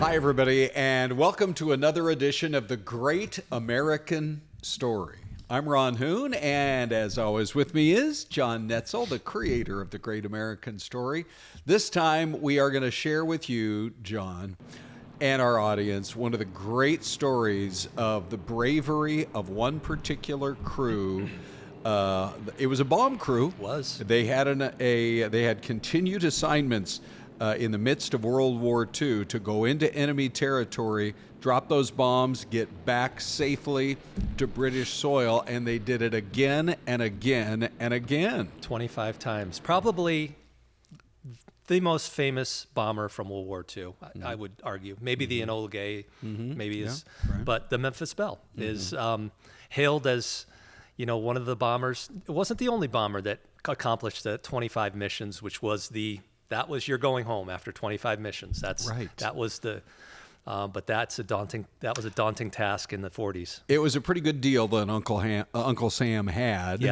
Hi, everybody, and welcome to another edition of The Great American Story. I'm Ron Hoon, and as always with me is John Noetzel, the creator of The Great American Story. This time we are going to share with you, John, and our audience, one of the great stories of the bravery of one particular crew. It was a bomb crew. It was. They had they had continued assignments in the midst of World War II to go into enemy territory, drop those bombs, get back safely to British soil, and they did it again and again and again. 25 times. Probably the most famous bomber from World War II, I would argue. Maybe the Enola Gay, maybe is, right. But the Memphis Belle is hailed as, one of the bombers. It wasn't the only bomber that accomplished the 25 missions, which was that was your going home after 25 missions. That's right. That was but that was a daunting task in the 40s. It was a pretty good deal that Uncle Sam had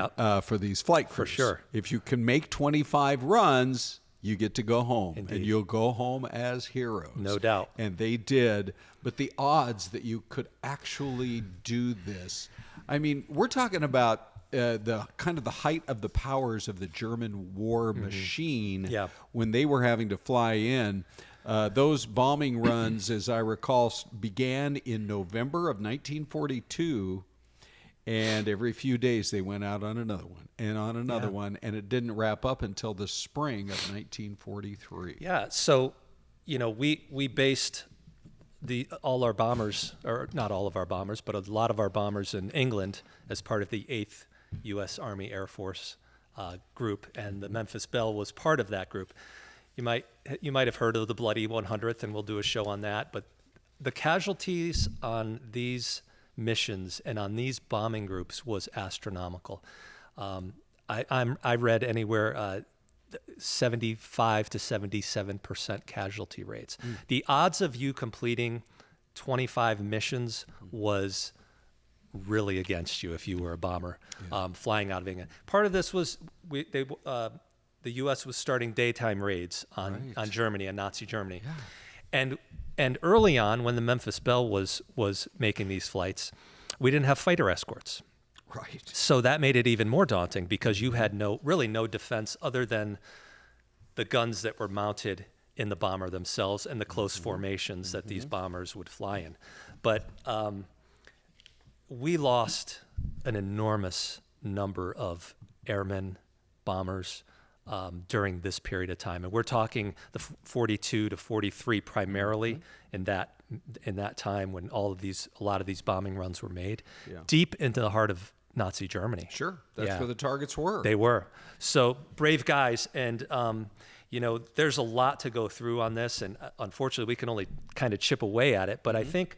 for these flight crews. For sure. If you can make 25 runs, you get to go home. Indeed. And you'll go home as heroes. No doubt. And they did. But the odds that you could actually do this, I mean, we're talking about the kind of the height of the powers of the German war machine when they were having to fly in. Those bombing runs, as I recall, began in November of 1942, and every few days they went out on another one and on another one, and it didn't wrap up until the spring of 1943. Yeah, so, we based all our bombers, or not all of our bombers, but a lot of our bombers in England as part of the 8th U.S. Army Air Force group, and the Memphis Belle was part of that group. You might have heard of the Bloody 100th, and we'll do a show on that. But the casualties on these missions and on these bombing groups was astronomical. I read anywhere 75 to 77% casualty rates. The odds of you completing 25 missions was really against you if you were a bomber flying out of England. Part of this was the U.S. was starting daytime raids on Germany, on Nazi Germany. Yeah. And early on, when the Memphis Belle was making these flights, we didn't have fighter escorts. Right. So that made it even more daunting because you had no defense other than the guns that were mounted in the bomber themselves and the close formations that these bombers would fly in. But we lost an enormous number of airmen, bombers, during this period of time, and we're talking the 42 to 43 primarily in that time when a lot of these bombing runs were made, deep into the heart of Nazi Germany. Sure, that's where the targets were. They were. So brave guys, and there's a lot to go through on this, and unfortunately we can only kind of chip away at it. But I think,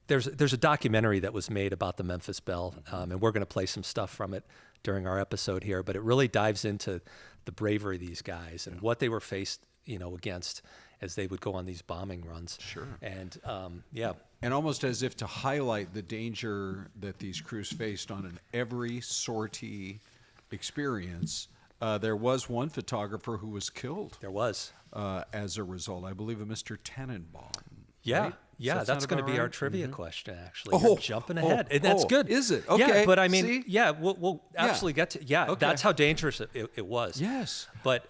there's a documentary that was made about the Memphis Belle, and we're going to play some stuff from it during our episode here. But it really dives into the bravery of these guys and what they were faced, against as they would go on these bombing runs. Sure. And and almost as if to highlight the danger that these crews faced on an every sortie experience. There was one photographer who was killed. There was. As a result, I believe, of Mr. Tenenbaum. Yeah. Right? Yeah, that's going to be our trivia question, actually. Oh, you're jumping ahead. And that's good. Is it? Okay. Yeah, but I mean, See? We'll absolutely get to, that's how dangerous it was. Yes. But,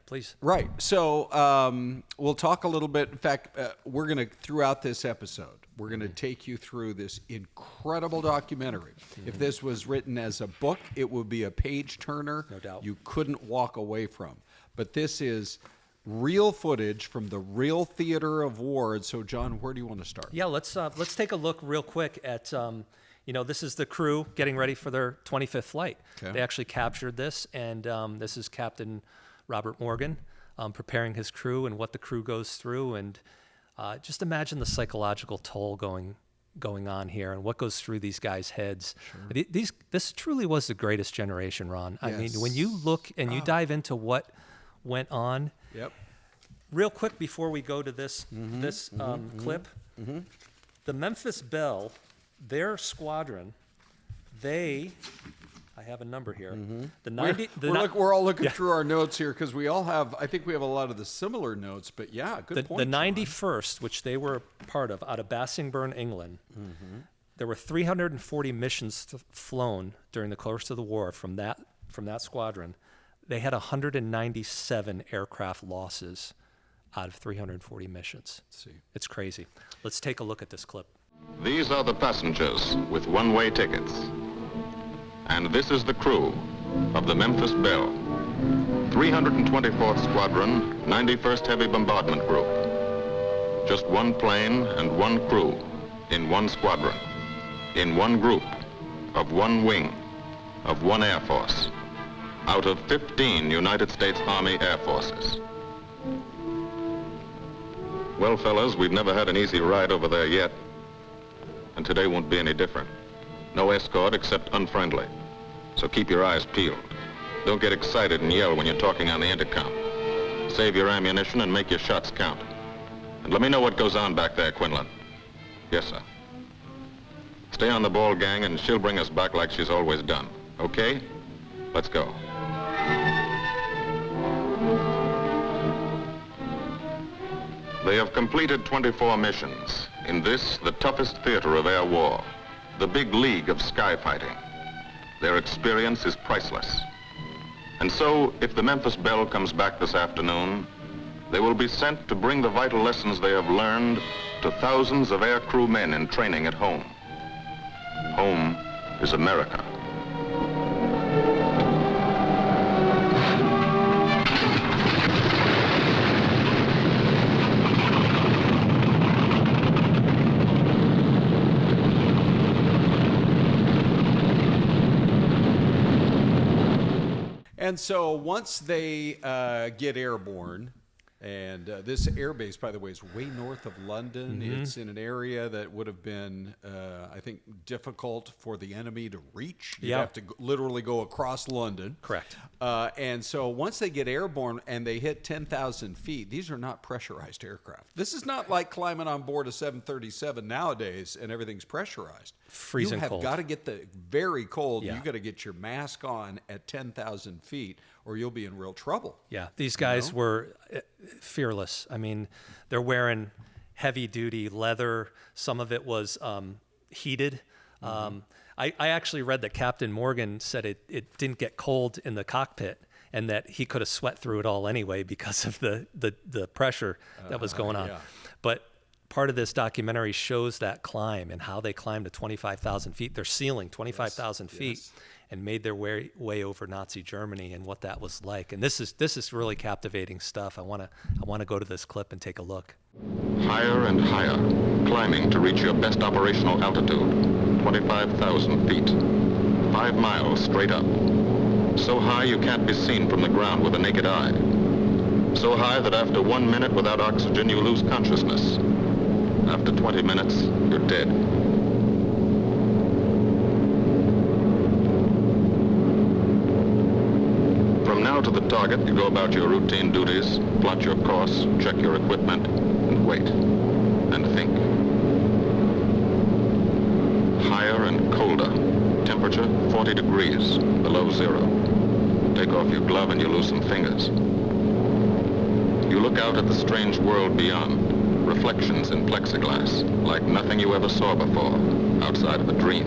please. Right. So we'll talk a little bit. In fact, we're going to, throughout this episode, we're going to take you through this incredible documentary. If this was written as a book, it would be a page turner. No doubt. You couldn't walk away from. But this is real footage from the real theater of war. And so, John, where do you want to start? Yeah, let's take a look real quick at, this is the crew getting ready for their 25th flight. Okay. They actually captured this, and this is Captain Robert Morgan preparing his crew and what the crew goes through, and just imagine the psychological toll going on here and what goes through these guys' heads. Sure. This truly was the greatest generation, Ron. Yes. I mean, when you look and you dive into what went on. Yep. Real quick before we go to this clip, the Memphis Belle, their squadron, they I have a number here. Mm-hmm. The 90. We're all looking through our notes here because we all have. I think we have a lot of the similar notes. But yeah, good point. The 91st, which they were part of, out of Bassingbourn, England. Mm-hmm. There were 340 missions flown during the course of the war from that squadron. They had 197 aircraft losses out of 340 missions. Let's see. It's crazy. Let's take a look at this clip. These are the passengers with one-way tickets. And this is the crew of the Memphis Belle, 324th Squadron, 91st Heavy Bombardment Group. Just one plane and one crew in one squadron, in one group, of one wing, of one Air Force, out of 15 United States Army Air Forces. Well, fellas, we've never had an easy ride over there yet, and today won't be any different. No escort except unfriendly. So keep your eyes peeled. Don't get excited and yell when you're talking on the intercom. Save your ammunition and make your shots count. And let me know what goes on back there, Quinlan. Yes, sir. Stay on the ball, gang, and she'll bring us back like she's always done. Okay? Let's go. They have completed 24 missions in this, the toughest theater of air war, the big league of sky fighting. Their experience is priceless. And so, if the Memphis Belle comes back this afternoon, they will be sent to bring the vital lessons they have learned to thousands of air crew men in training at home. Home is America. And so once they get airborne, and this airbase, by the way, is way north of London. Mm-hmm. It's in an area that would have been, I think, difficult for the enemy to reach. You'd have to literally go across London. Correct. And so once they get airborne and they hit 10,000 feet, these are not pressurized aircraft. This is not like climbing on board a 737 nowadays and everything's pressurized. Freezing cold. You have got to get the very cold. Yeah. You got to get your mask on at 10,000 feet or you'll be in real trouble. Yeah, these guys were fearless. I mean, they're wearing heavy-duty leather. Some of it was heated. Mm-hmm. I actually read that Captain Morgan said it didn't get cold in the cockpit and that he could have sweat through it all anyway because of the pressure that was going on. Yeah. But part of this documentary shows that climb and how they climbed to 25,000 feet. They're ceiling 25,000 feet and made their way over Nazi Germany and what that was like. And this is really captivating stuff. I want to go to this clip and take a look. Higher and higher, climbing to reach your best operational altitude, 25,000 feet, 5 miles straight up. So high you can't be seen from the ground with the naked eye. So high that after 1 minute without oxygen you lose consciousness. After 20 minutes, you're dead. From now to the target, you go about your routine duties, plot your course, check your equipment, and wait, and think. Higher and colder. Temperature 40 degrees, below zero. Take off your glove and you lose some fingers. You look out at the strange world beyond. Reflections in plexiglass, like nothing you ever saw before, outside of a dream.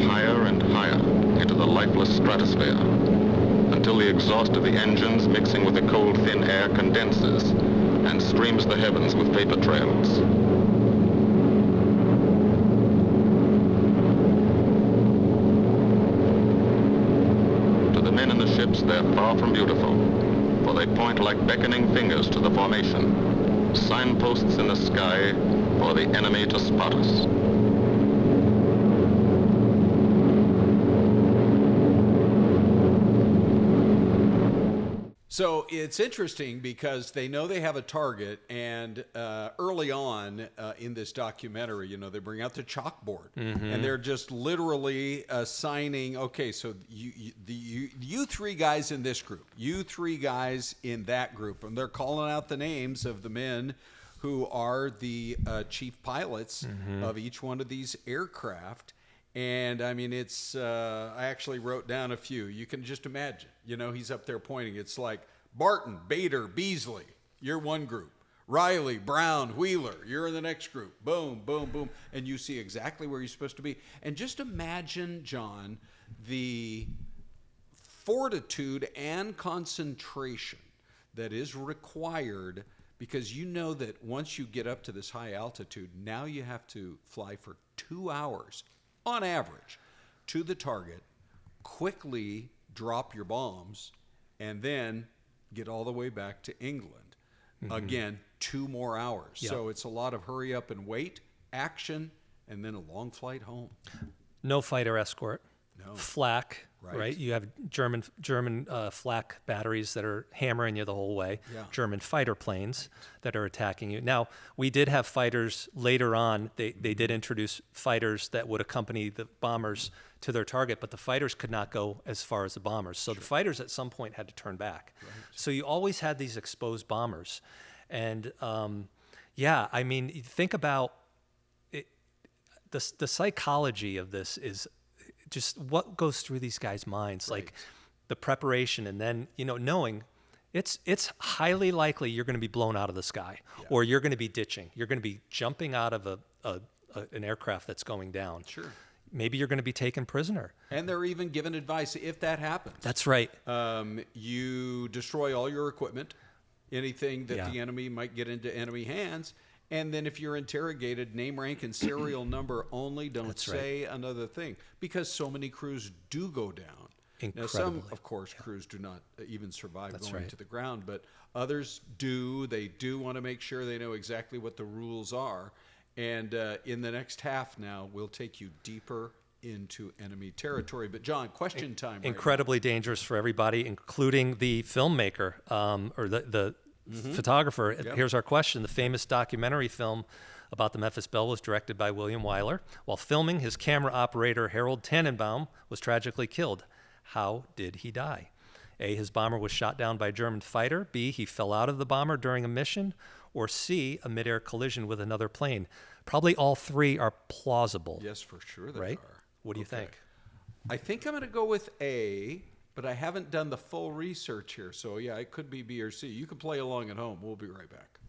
Higher and higher into the lifeless stratosphere, until the exhaust of the engines mixing with the cold, thin air condenses and streams the heavens with vapor trails. They're far from beautiful, for they point like beckoning fingers to the formation, signposts in the sky for the enemy to spot us. So it's interesting because they know they have a target, and early on in this documentary, they bring out the chalkboard, and they're just literally assigning, okay, so you three guys in this group, you three guys in that group, and they're calling out the names of the men who are the chief pilots of each one of these aircraft. And I mean, it's, I actually wrote down a few. You can just imagine, he's up there pointing. It's like Barton, Bader, Beasley, you're one group. Riley, Brown, Wheeler, you're in the next group. Boom, boom, boom. And you see exactly where you're supposed to be. And just imagine, John, the fortitude and concentration that is required, because you know that once you get up to this high altitude, now you have to fly for 2 hours on average to the target, quickly drop your bombs, and then get all the way back to England. Again, 2 more hours. Yep. So it's a lot of hurry up and wait, action, and then a long flight home. No fighter escort. No. Flak, right? You have German flak batteries that are hammering you the whole way. Yeah. German fighter planes that are attacking you. Now, we did have fighters later on. They did introduce fighters that would accompany the bombers to their target, but the fighters could not go as far as the bombers. So the fighters at some point had to turn back. Right. So you always had these exposed bombers. And yeah, I mean, you think about it, the psychology of this is just what goes through these guys' minds, like the preparation, and then knowing it's highly likely you're going to be blown out of the sky, or you're going to be ditching, you're going to be jumping out of an aircraft that's going down. Sure. Maybe you're going to be taken prisoner. And they're even given advice if that happens. That's right. You destroy all your equipment, anything that the enemy might get into enemy hands. And then if you're interrogated, name, rank, and serial number only. Don't say another thing, because so many crews do go down. Now, some, of course, crews do not even survive going to the ground, but others do. They do want to make sure they know exactly what the rules are. And in the next half now, we'll take you deeper into enemy territory. But John, question time. Incredibly dangerous for everybody, including the filmmaker or the photographer. Here's our question. The famous documentary film about the Memphis Belle was directed by William Wyler. While filming, his camera operator, Harold Tannenbaum, was tragically killed. How did he die? A, his bomber was shot down by a German fighter. B, he fell out of the bomber during a mission. Or C, a midair collision with another plane. Probably all three are plausible. Yes, for sure they right? are. What do you think? I think I'm going to go with A, but I haven't done the full research here. So, yeah, it could be B or C. You can play along at home. We'll be right back.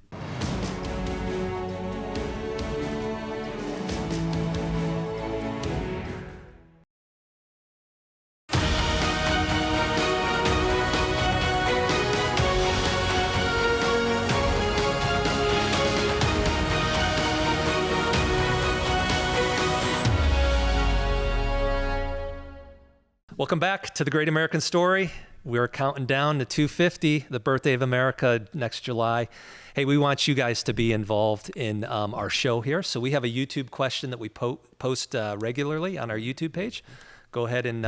Welcome back to The Great American Story. We're counting down to 250, the birthday of America, next July. Hey, we want you guys to be involved in our show here. So we have a YouTube question that we post regularly on our YouTube page. Go ahead and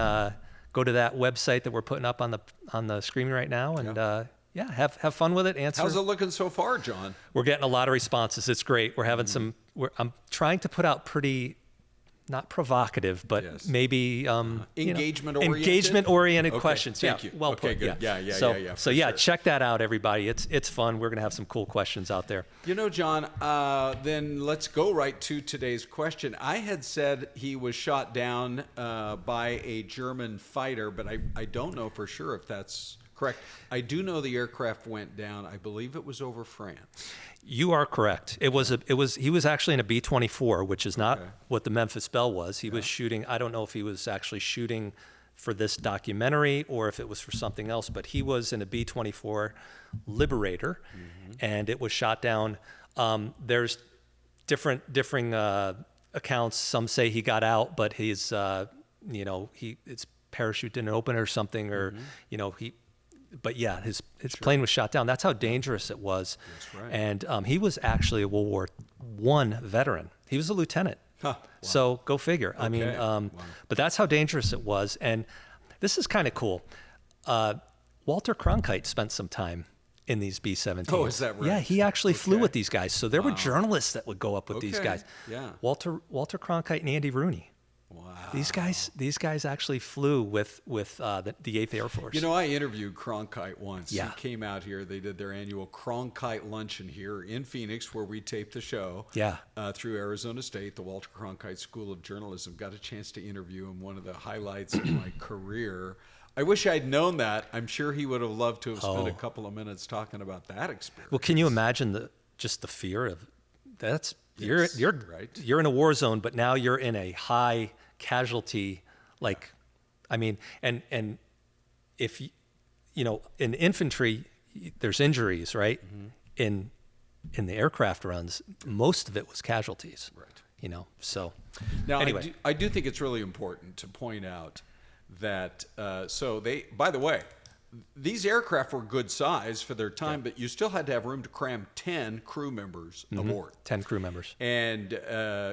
go to that website that we're putting up on the screen right now, and have fun with it. Answer. How's it looking so far, John? We're getting a lot of responses. It's great. We're having I'm trying to put out pretty, not provocative, but maybe engagement-oriented questions. Thank you. Well put. Good. Yeah. So check that out, everybody. It's fun. We're gonna have some cool questions out there. John. Then let's go right to today's question. I had said he was shot down by a German fighter, but I don't know for sure if that's correct. I do know the aircraft went down. I believe it was over France. You are correct. He was actually in a B-24, which is not what the Memphis Belle was. He was shooting. I don't know if he was actually shooting for this documentary or if it was for something else, but he was in a B-24 Liberator, and it was shot down. There's differing accounts. Some say he got out, but his his parachute didn't open or something, or But yeah, his plane was shot down. That's how dangerous it was. That's right. And he was actually a World War I veteran. He was a lieutenant. Huh. Wow. So go figure. Okay. I mean, but that's how dangerous it was. And this is kind of cool. While Walter Cronkite spent some time in these B-17s. Oh, is that right? Yeah, he actually flew Okay. with these guys. So there were journalists that would go up with these Okay, guys. yeah. Walter Cronkite and Andy Rooney. Wow. These guys actually flew with the 8th Air Force. You know, I interviewed Cronkite once. Yeah. He came out here. They did their annual Cronkite luncheon here in Phoenix, where we taped the show. Yeah. Through Arizona State, the Walter Cronkite School of Journalism. Got a chance to interview him. One of the highlights of my career. I wish I'd known that. I'm sure he would have loved to have spent a couple of minutes talking about that experience. Well, can you imagine just the fear of that's Yes, you're right. You're in a war zone, but now you're in a high casualty. Like, I mean, and if you know, in infantry, there's injuries, right? Mm-hmm. In the aircraft runs, most of it was casualties. Right. You know, so Now, anyway. I do think it's really important to point out that, by the way, these aircraft were good size for their time, but you still had to have room to cram 10 crew members aboard. 10 crew members. And,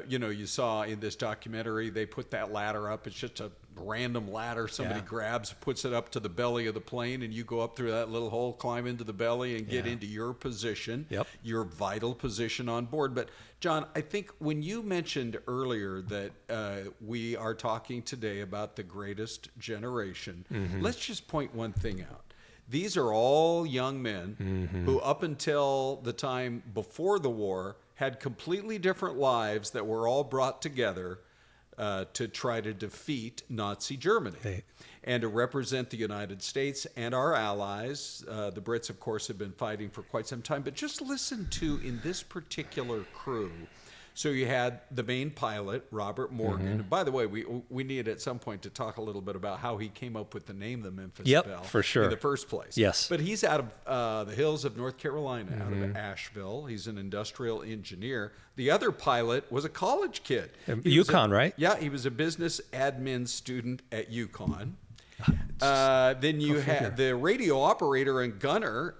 you saw in this documentary, they put that ladder up. It's just a random ladder somebody grabs, puts it up to the belly of the plane, and you go up through that little hole, climb into the belly, and get into your position, your vital position on board. But, John, I think when you mentioned earlier that we are talking today about the greatest generation, let's just point one thing out. These are all young men who, up until the time before the war, had completely different lives that were all brought together to try to defeat Nazi Germany and to represent the United States and our allies. The Brits, of course, have been fighting for quite some time. But just listen to, in this particular crew, so you had the main pilot, Robert Morgan. By the way, we need at some point to talk a little bit about how he came up with the name the Memphis Belle for sure. in the first place. Yes. But he's out of the hills of North Carolina, out of Asheville. He's an industrial engineer. The other pilot was a college kid. UConn, right? Yeah, he was a business admin student at UConn. Then you had the radio operator and gunner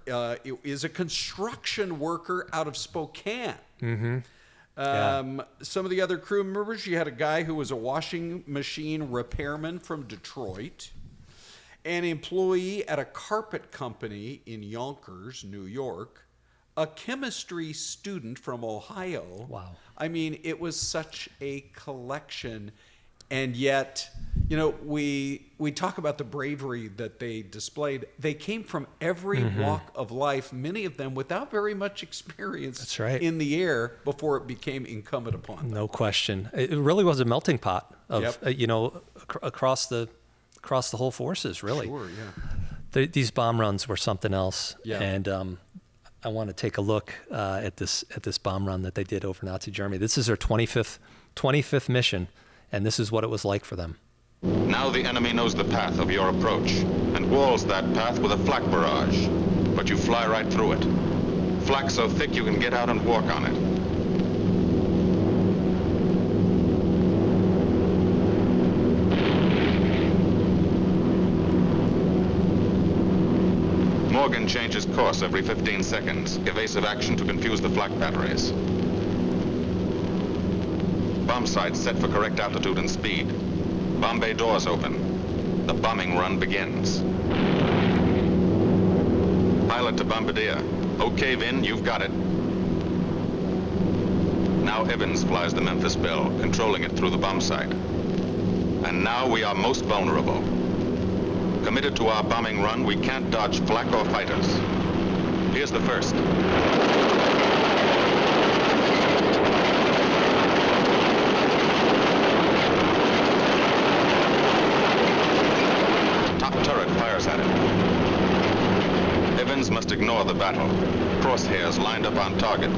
is a construction worker out of Spokane. Some of the other crew members, you had a guy who was a washing machine repairman from Detroit, an employee at a carpet company in Yonkers, New York, a chemistry student from Ohio. Wow. I mean, it was such a collection. And yet, we talk about the bravery that they displayed. They came from every walk of life, many of them without very much experience That's right. in the air before it became incumbent upon them. No question. It really was a melting pot of, across the whole forces, really. Sure, yeah. These bomb runs were something else. Yeah. And I want to take a look at this bomb run that they did over Nazi Germany. This is their 25th mission. And this is what it was like for them. Now the enemy knows the path of your approach and walls that path with a flak barrage. But you fly right through it. Flak so thick you can get out and walk on it. Morgan changes course every 15 seconds. Evasive action to confuse the flak batteries. Bomb sights set for correct altitude and speed. Bomb bay doors open. The bombing run begins. Pilot to bombardier. Okay, Vin, you've got it. Now Evans flies the Memphis Belle, controlling it through the bomb sight. And now we are most vulnerable. Committed to our bombing run, we can't dodge flak or fighters. Here's the first. Turret fires at it. Evans must ignore the battle. Crosshairs lined up on target.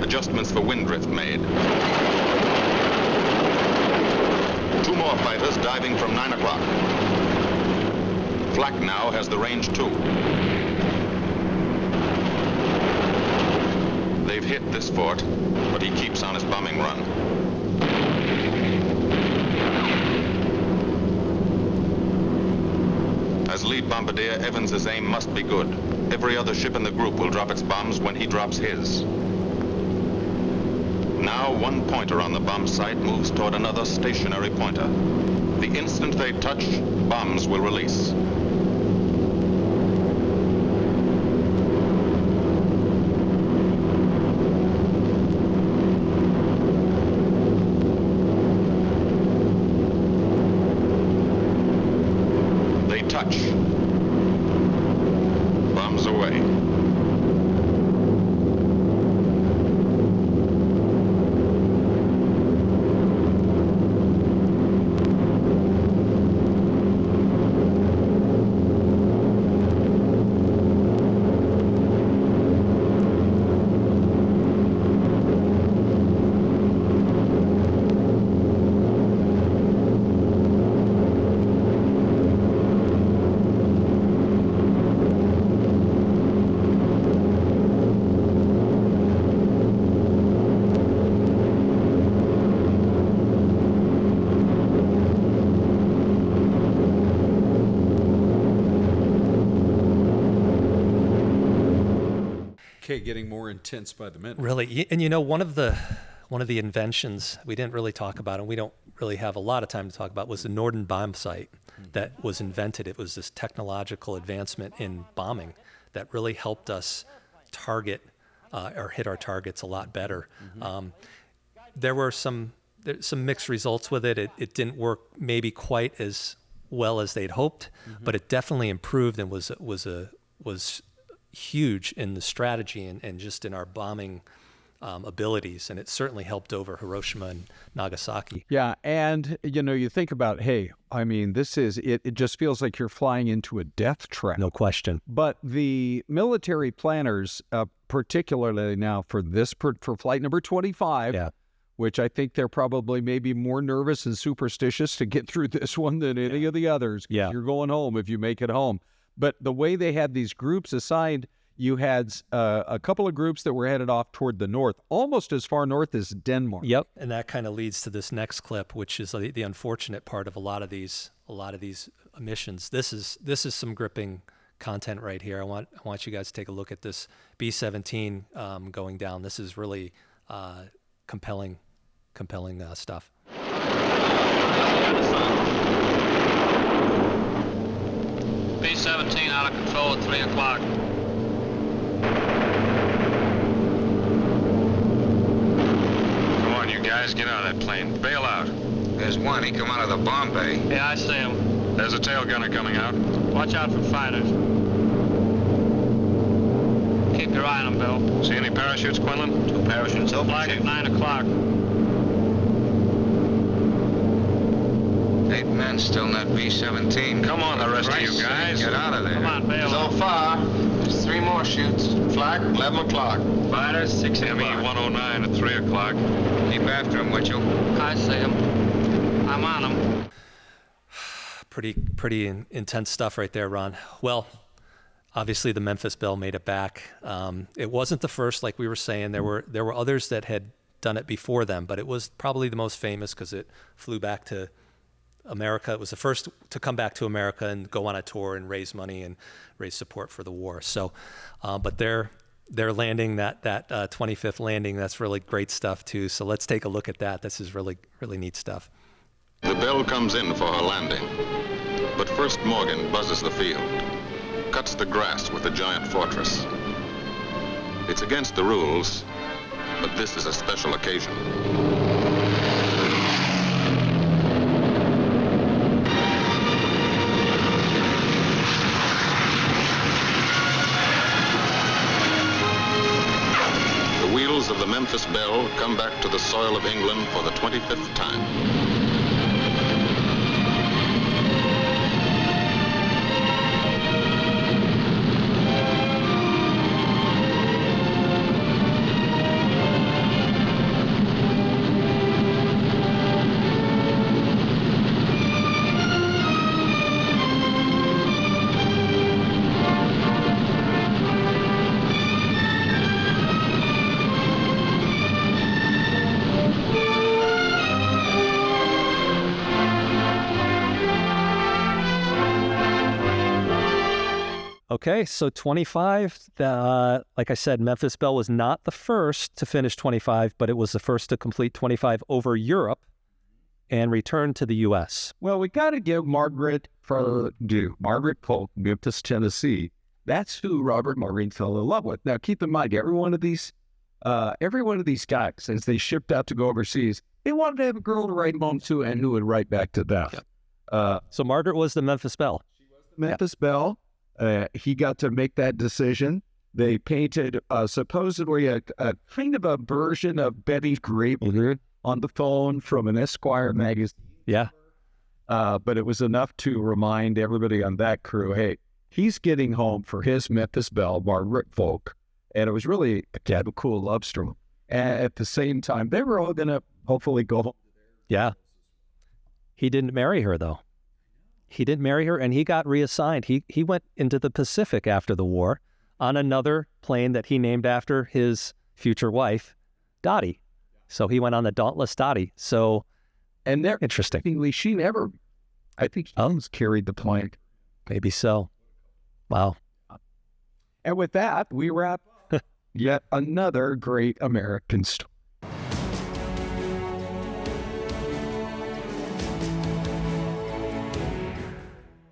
Adjustments for wind drift made. 2 more fighters diving from 9 o'clock. Flak now has the range too. They've hit this fort, but he keeps on his bombing run. As lead bombardier, Evans's aim must be good. Every other ship in the group will drop its bombs when he drops his. Now one pointer on the bomb site moves toward another stationary pointer. The instant they touch, bombs will release. touch. Bombs away. Okay, getting more intense by the minute. Really, and one of the inventions we didn't really talk about, and we don't really have a lot of time to talk about, was the Norden bomb sight that was invented. It was this technological advancement in bombing that really helped us target or hit our targets a lot better. There were some mixed results with it. It didn't work maybe quite as well as they'd hoped, but it definitely improved and was huge in the strategy and just in our bombing abilities, and it certainly helped over Hiroshima and Nagasaki. Yeah, and you think about, hey, I mean, it just feels like you're flying into a death trap. No question. But the military planners, particularly now for flight number 25, which I think they're probably maybe more nervous and superstitious to get through this one than any of the others. Yeah. You're going home if you make it home. But the way they had these groups assigned, you had a couple of groups that were headed off toward the north, almost as far north as Denmark. Yep, and that kind of leads to this next clip, which is the unfortunate part of a lot of these missions. This is some gripping content right here. I want you guys to take a look at this B-17 going down. This is really compelling stuff. B-17 out of control at 3 o'clock. Come on, you guys, get out of that plane. Bail out. There's one. He come out of the bomb bay. Yeah, I see him. There's a tail gunner coming out. Watch out for fighters. Keep your eye on him, Bill. See any parachutes, Quinlan? 2 parachutes open. Flag at 9 o'clock. 8 men still in that B-17. Come on, the rest of you guys. Get out of there. Come on, bail So out. far, there's 3 more shoots. Flak, 11 o'clock. Fighters, 6 o'clock. ME-109 at 3 o'clock. Keep after him, would you? I see him. I'm on him. Pretty intense stuff right there, Ron. Well, obviously the Memphis Belle made it back. It wasn't the first, like we were saying. There were others that had done it before them, but it was probably the most famous because it flew back to America. It was the first to come back to America and go on a tour and raise money and raise support for the war. So, but their landing, that 25th landing, that's really great stuff too. So let's take a look at that. This is really neat stuff. The Belle comes in for her landing. But first Morgan buzzes the field, cuts the grass with the giant fortress. It's against the rules, but this is a special occasion. The wheels of the Memphis Belle come back to the soil of England for the 25th time. Okay, so 25, like I said, Memphis Belle was not the first to finish 25, but it was the first to complete 25 over Europe and return to the U.S. Well, we got to give Margaret Polk, Memphis, Tennessee. That's who Robert Marine fell in love with. Now, keep in mind, every one of these guys, as they shipped out to go overseas, they wanted to have a girl to write home to and who would write back to them. Yep. So Margaret was the Memphis Belle. Memphis Belle. He got to make that decision. They painted supposedly a kind of a version of Betty Grape on the phone from an Esquire magazine. Yeah. But it was enough to remind everybody on that crew, hey, he's getting home for his Memphis Belle, Margaret Folk. And it was really a cool love story. And at the same time, they were all going to hopefully go home. Yeah. He didn't marry her, though. He didn't marry her, and he got reassigned. He went into the Pacific after the war on another plane that he named after his future wife, Dottie. So he went on the Dauntless Dottie. So, And they're interesting. She never, I think, she carried the plane. Maybe so. Wow. And with that, we wrap up yet another great American story.